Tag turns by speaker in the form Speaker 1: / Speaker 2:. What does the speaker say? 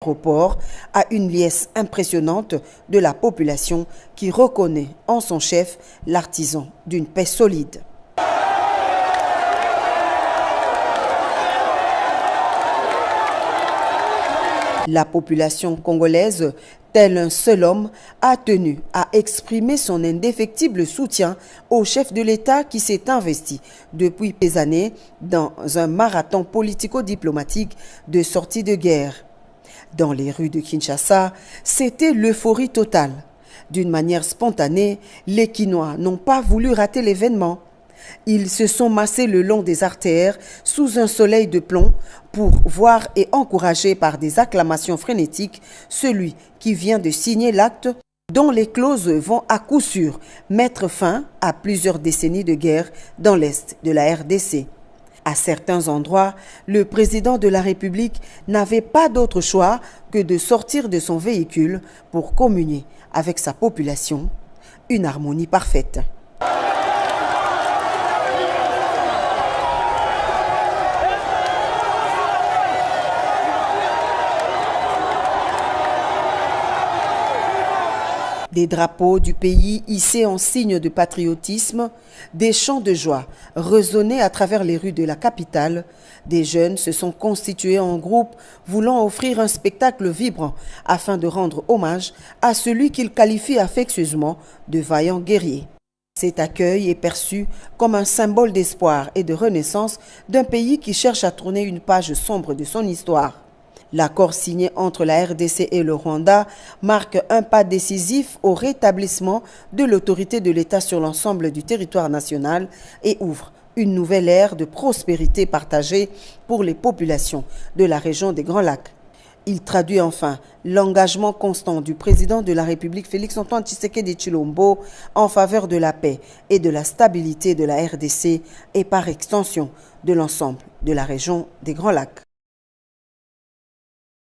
Speaker 1: l'aéroport à une liesse impressionnante de la population qui reconnaît en son chef l'artisan d'une paix solide. La population congolaise, tel un seul homme, a tenu à exprimer son indéfectible soutien au chef de l'État qui s'est investi depuis des années dans un marathon politico-diplomatique de sortie de guerre. Dans les rues de Kinshasa, c'était l'euphorie totale. D'une manière spontanée, les Kinois n'ont pas voulu rater l'événement. Ils se sont massés le long des artères sous un soleil de plomb pour voir et encourager par des acclamations frénétiques celui qui vient de signer l'acte dont les clauses vont à coup sûr mettre fin à plusieurs décennies de guerre dans l'est de la RDC. À certains endroits, le président de la République n'avait pas d'autre choix que de sortir de son véhicule pour communier avec sa population, une harmonie parfaite. Des drapeaux du pays hissés en signe de patriotisme, des chants de joie résonnaient à travers les rues de la capitale. Des jeunes se sont constitués en groupe voulant offrir un spectacle vibrant afin de rendre hommage à celui qu'ils qualifient affectueusement de vaillant guerrier. Cet accueil est perçu comme un symbole d'espoir et de renaissance d'un pays qui cherche à tourner une page sombre de son histoire. L'accord signé entre la RDC et le Rwanda marque un pas décisif au rétablissement de l'autorité de l'État sur l'ensemble du territoire national et ouvre une nouvelle ère de prospérité partagée pour les populations de la région des Grands Lacs. Il traduit enfin l'engagement constant du président de la République Félix-Antoine Tshisekedi Tshilombo en faveur de la paix et de la stabilité de la RDC et par extension de l'ensemble de la région des Grands Lacs.